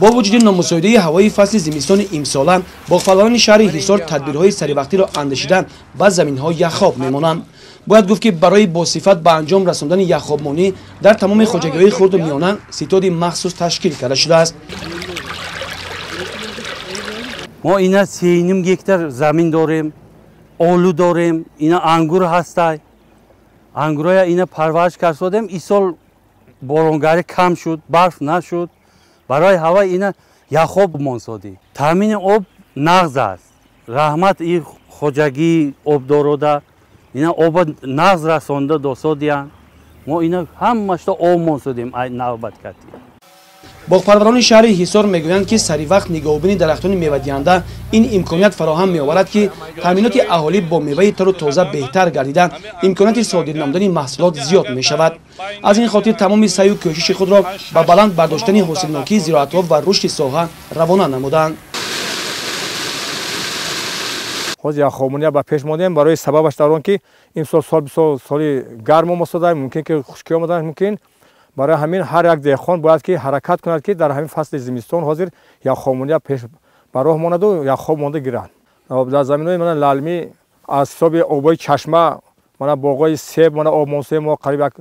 با وجود نامساعده هوای فصل زمستان امسال باغپروانان شهر حصار تدبیرهای سریوقتی را اندیشیدند و زمین‌ها یخاب میمانند. باید گفت که برای باصفت به انجام رساندن یخابمانی در تمام خواجگی‌های خرد و میانه ستاد مخصوص تشکیل کرده شده است. ما اینا 3.5 گکتار زمین داریم، آلو داریم، اینا انگور هستای. انگورای اینا پرورش کردیم. این سال بارانگری کم شد، برف نشد. برای هوا اینا یخاب مانسادی. تامین آب نقض است. رحمت این خواجگی آب داروده. اینا آب نقض رسانده داسادیان. ما اینا همش آب مانسادیم نوبت کردیم. باغپروانان شهر حصار میگویند که سری وقت نگاهبینی درختان میوه دهنده این امکانیت فراهم میآورد که تامینات اهالی با میوه تر و تازه بهتر گردیده امکانات صادر نمودن محصولات زیاد می شود. از این خاطر تمام سعی و کوشش خود را به بلند برداشتن حاصلناکی زراعت‌ها و رشد ساحه روانه نمودند. خود یخابمانی با پیش ماندیم برای سببش در آن که این سال گرم آمده ممکن که خشکی آمده ممکن برای همین هر یک دهقان باید که حرکت کند که در همین فصل زمستان حاضر یخابمانی پیش براه ماند و یخاب مانده گیرند. در زمین‌های من لالمی از حساب آبای چشمه من باغای سیب من آب مانده ما قریب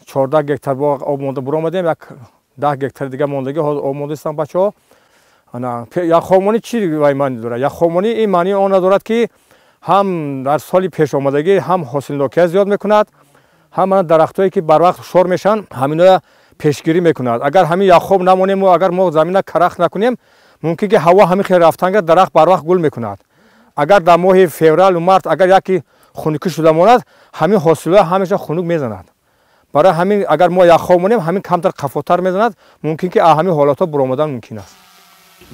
14 گکتار باغ آب مانده برو آمدیم، یک 10 گکتار دیگه ماندگی آب مانده هستند بچه‌ها. انا یخابمانی چی معنی داره؟ یخابمانی این معنی آن دارد که هم در سال پیش آمدگی هم حاصلناکی زیاد میکند، هم درختایی که بر وقت شور میشن همینا پیشگیری میکند. اگر همین یخاب نمونیم و اگر ما زمین کرخ نکنیم ممکن که هوا همین خیلی رفتن درخت بر وقت گل میکند. اگر در ماه فوریه و مارس اگر یکی خنکی شده ماند همین حاصله همیشه خنک میزند. برای همین اگر ما یخاب مونیم همین کمتر قفاتر میزند ممکن که همین حالات برآمدن ممکن است.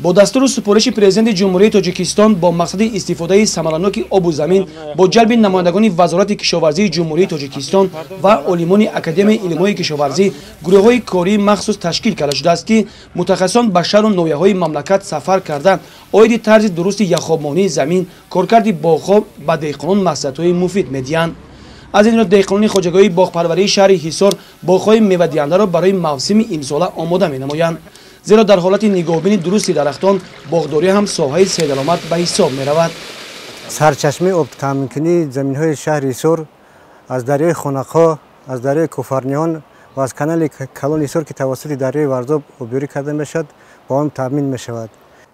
با دستور سپارش پرزیدنت جمهوری تاجیکستان با مقصد استفاده ثمراناک آب و زمین با جلب نمایندگان وزارت کشاورزی جمهوری تاجیکستان و عالمان اکادمی علوم‌های کشاورزی گروه‌های کاری مخصوص تشکیل کرده شده است که متخصصان به شهر و ناحیه‌های مملکت سفر کرده عاید طرز درست یخابمانی زمین کارکرد باغ‌ها به دهقانان مصلحت‌های مفید می‌دهند. از این رو دهقانان خواجگاهی باغپروری شهر حصار باغ‌های میوه دهنده را برای موسم امسال آماده می‌نمایند. زیرا در حالت نگاهبینی درست درختان باغداری هم ساحه سیدالامت به حساب می رود. سرچشمه آب تامین کنی زمین های شهر حصار از دریای خنک‌ها، از دریای کوفرنیان و از کانال کلان حصار که توسط دریای ورزاب آبیاری کرده می شود با آن تامین می شود.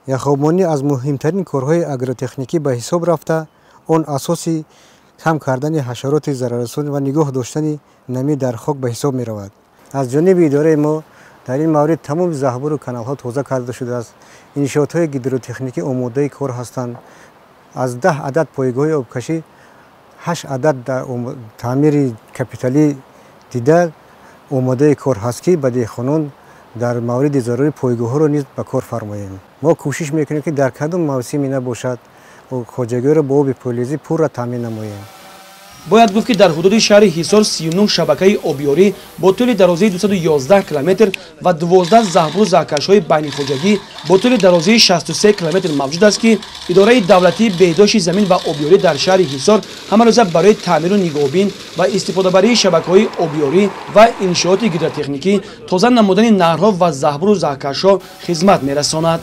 یخابمانی از مهمترین کارهای اگروتکنیکی به حساب رفته آن اساسی کم کردن حشرات ضرررسان و نگاه داشتن نمی در خاک به حساب می رود. از جانب اداره ما در این مورد تمام ذخایر و کانال ها توزیع کرده شده است. انشاءات های گیدروتکنیکی آماده کار هستند. از 10 عدد پایگاه آبکشی 8 عدد در تعمیر کپیتالی دیده آماده کار هست که به دهقانان در مورد ضروری پایگاه ها را نیز به کار فرماییم. ما کوشش میکنیم که در کدام موسمی نباشد و خواجگی را با آب پولیزی پر را تامین نماییم. باید گفت که در حدود شهر حصار 39 شبکه آبیاری با طول درازی 211 کیلومتر و 12 ضخبر و زهکش‌های بین خواجگی با طول درازی 63 کیلومتر موجود است که اداره دولتی بهداشت زمین و آبیاری در شهر حصار همه روزه برای تعمیر و نگاهبین و استفاده برای شبکه‌های آبیاری و انشاءات گیدروتکنیکی تازه نمودن نهرها و ضخبر و زهکش‌ها خدمت می‌رساند.